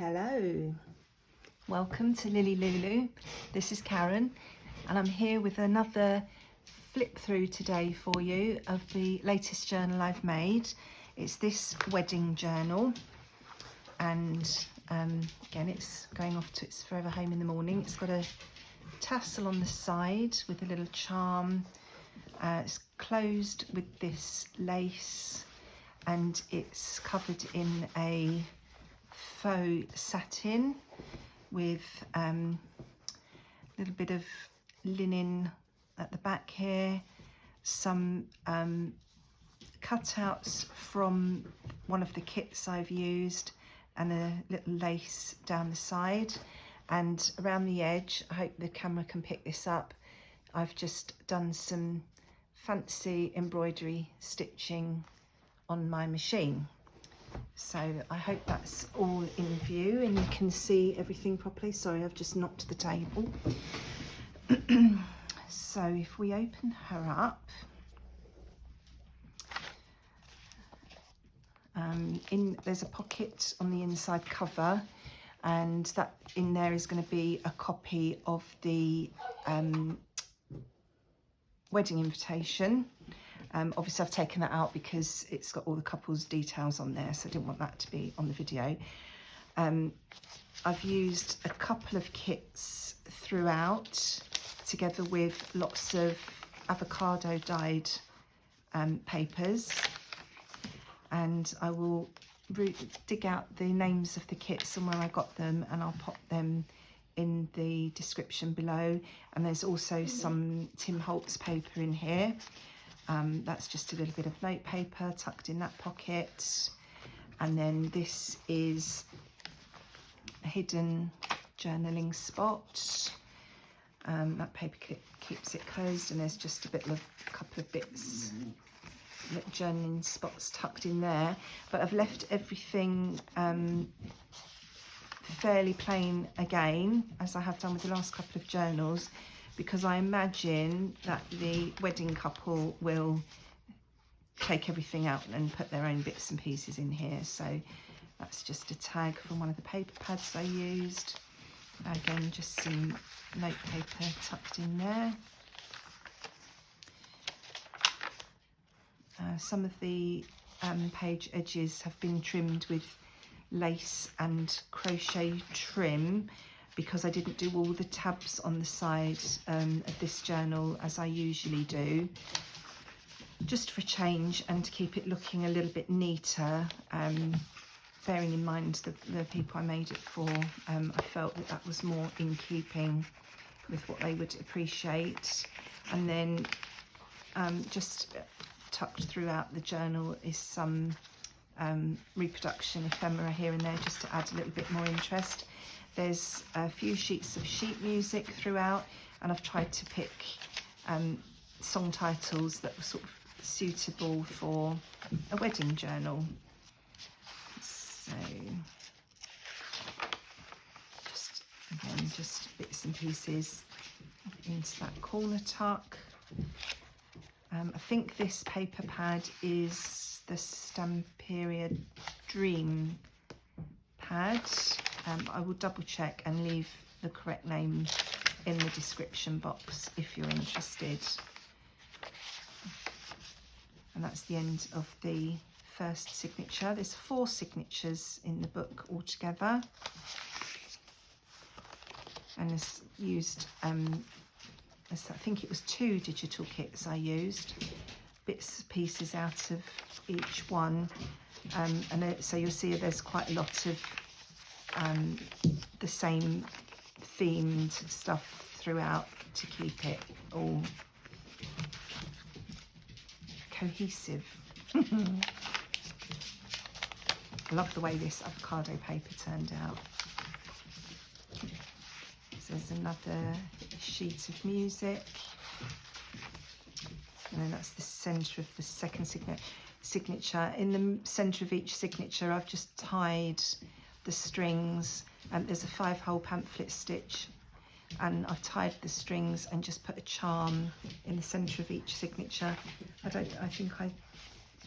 Hello, welcome to Lily Lulu. This is Karen and I'm here with another flip through today for you of the latest journal I've made. It's this wedding journal and again it's going off to its forever home in the morning. It's got a tassel on the side with a little charm. It's closed with this lace and it's covered in a faux satin with a little bit of linen at the back here, some cutouts from one of the kits I've used and a little lace down the side, and around the edge, I hope the camera can pick this up, I've just done some fancy embroidery stitching on my machine. So I hope that's all in view and you can see everything properly. Sorry, I've just knocked the table. So if we open her up, there's a pocket on the inside cover, and that in there is going to be a copy of the wedding invitation. Obviously I've taken that out because it's got all the couple's details on there, so I didn't want that to be on the video. I've used a couple of kits throughout, together with lots of avocado dyed papers, and I will dig out the names of the kits and where I got them, and I'll pop them in the description below. And there's also some Tim Holtz paper in here. That's just a little bit of note paper tucked in that pocket, and then this is a hidden journaling spot. That paper keeps it closed, and there's just a couple of bits, journaling spots tucked in there. But I've left everything fairly plain again, as I have done with the last couple of journals, because I imagine that the wedding couple will take everything out and put their own bits and pieces in here. So that's just a tag from one of the paper pads I used. Again, just some note paper tucked in there. Some of the page edges have been trimmed with lace and crochet trim, because I didn't do all the tabs on the side of this journal as I usually do, just for change and to keep it looking a little bit neater, bearing in mind the people I made it for. I felt that was more in keeping with what they would appreciate. And then just tucked throughout the journal is some reproduction ephemera here and there, just to add a little bit more interest. There's a few sheets of sheet music throughout, and I've tried to pick song titles that were sort of suitable for a wedding journal. So just bits and pieces into that corner tuck. I think this paper pad is the Stamperia Dream pad. I will double check and leave the correct name in the description box if you're interested. And that's the end of the first signature. There's 4 signatures in the book altogether, and it's used, I think it was 2 digital kits I used, bits and pieces out of each one, so you'll see there's quite a lot of the same themed stuff throughout to keep it all cohesive. I love the way this avocado paper turned out. So there's another sheet of music, and then that's the centre of the second signature. In the centre of each signature I've just tied the strings, and there's a 5-hole pamphlet stitch, and I've tied the strings and just put a charm in the centre of each signature. I think I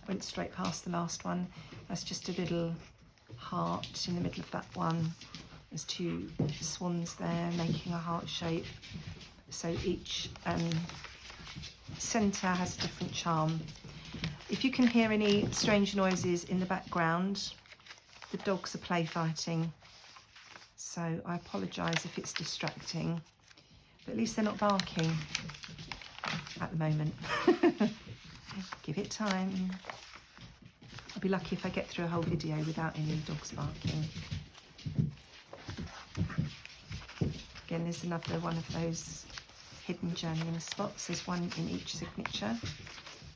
went straight past the last one. That's just a little heart in the middle of that one. There's 2 swans there making a heart shape. So each centre has a different charm. If you can hear any strange noises in the background, the dogs are play fighting. So I apologise if it's distracting, but at least they're not barking at the moment. Give it time. I'll be lucky if I get through a whole video without any dogs barking. Again, there's another one of those hidden journaling spots. There's one in each signature,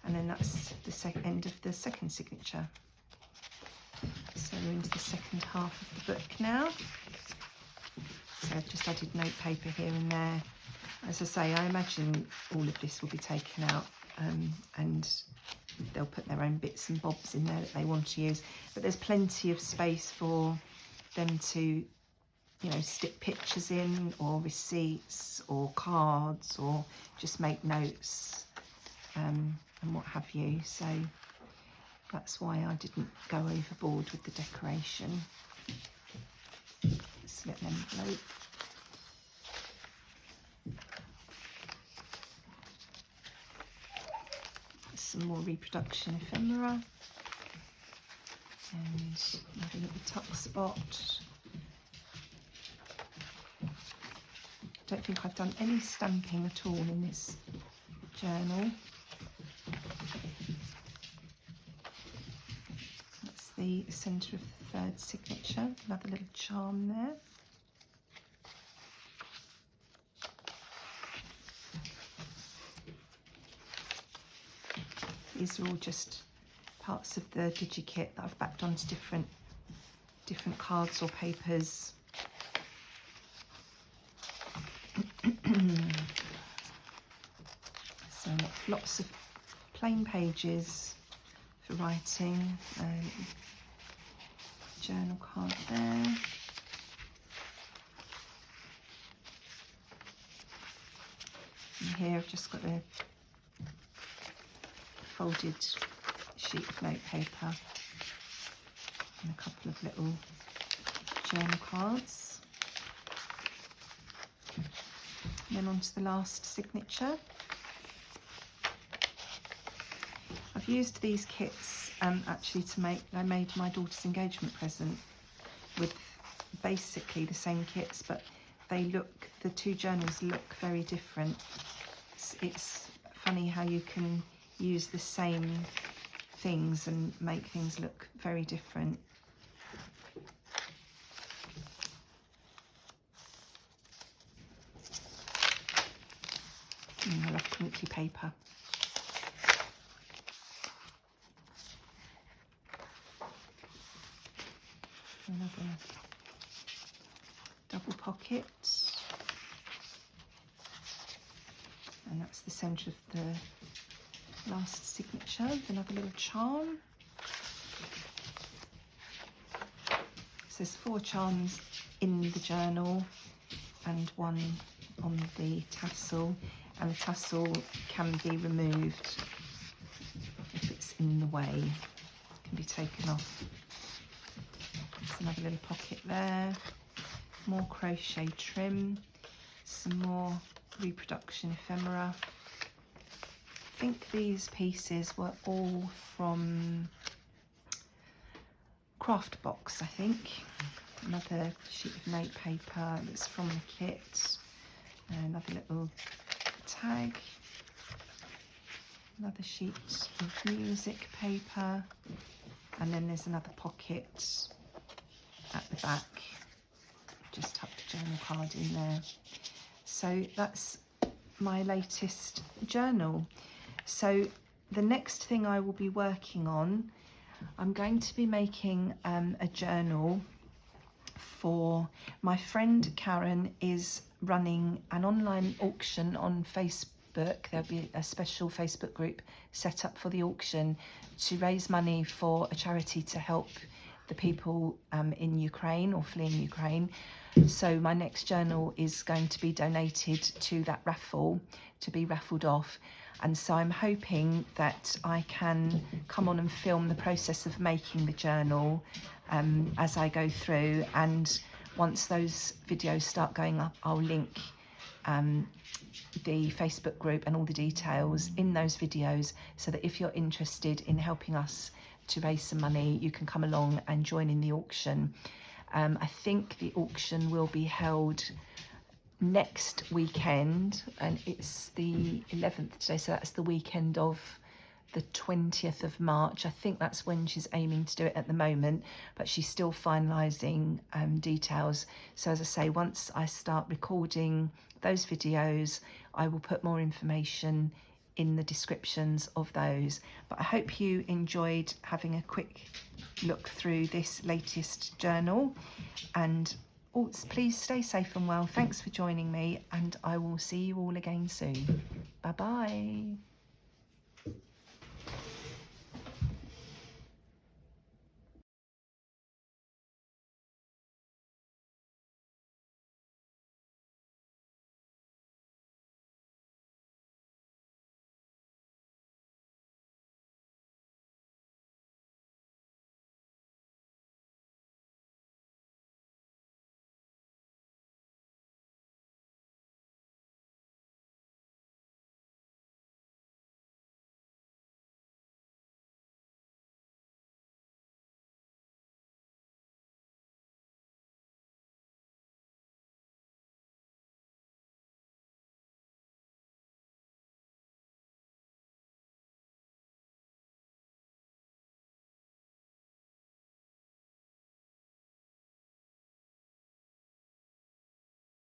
and then that's the end of the second signature. So we're into the second half of the book now. So I've just added note paper here and there. As I say, I imagine all of this will be taken out, and they'll put their own bits and bobs in there that they want to use. But there's plenty of space for them to, you know, stick pictures in, or receipts, or cards, or just make notes, and what have you. So that's why I didn't go overboard with the decoration. This little envelope. Some more reproduction ephemera. And another little tuck spot. Don't think I've done any stamping at all in this journal. That's the centre of the third signature, another little charm there. These are all just parts of the digi kit that I've backed onto different cards or papers. So lots of plain pages for writing. Journal card there. And here I've just got a folded sheet of note paper and a couple of little journal cards. And then on to the last signature. I've used these kits actually to make, I made my daughter's engagement present with basically the same kits, but they look, the 2 journals look very different. It's funny how you can use the same things and make things look very different. I love crinkly paper. Another double pocket, and that's the centre of the last signature with another little charm. So there's 4 charms in the journal and 1 on the tassel, and the tassel can be removed if it's in the way. It can be taken off. There's another little pocket there, more crochet trim, some more reproduction ephemera. I think these pieces were all from Craft Box, I think. Another sheet of note paper that's from the kit. Another little tag. Another sheet of music paper. And then there's another pocket at the back. Just tucked a journal card in there. So that's my latest journal. So the next thing I will be working on, I'm going to be making a journal for my friend Karen is running an online auction on Facebook. There'll be a special Facebook group set up for the auction to raise money for a charity to help the people in Ukraine or fleeing Ukraine. So my next journal is going to be donated to that raffle, to be raffled off. And so I'm hoping that I can come on and film the process of making the journal as I go through. And once those videos start going up, I'll link the Facebook group and all the details in those videos, so that if you're interested in helping us to raise some money, you can come along and join in the auction. I think the auction will be held next weekend, and it's the 11th today, so that's the weekend of the 20th of March. I think that's when she's aiming to do it at the moment, but she's still finalising details. So as I say, once I start recording those videos, I will put more information in the descriptions of those. But I hope you enjoyed having a quick look through this latest journal, and please stay safe and well. Thanks for joining me, and I will see you all again soon. Bye bye.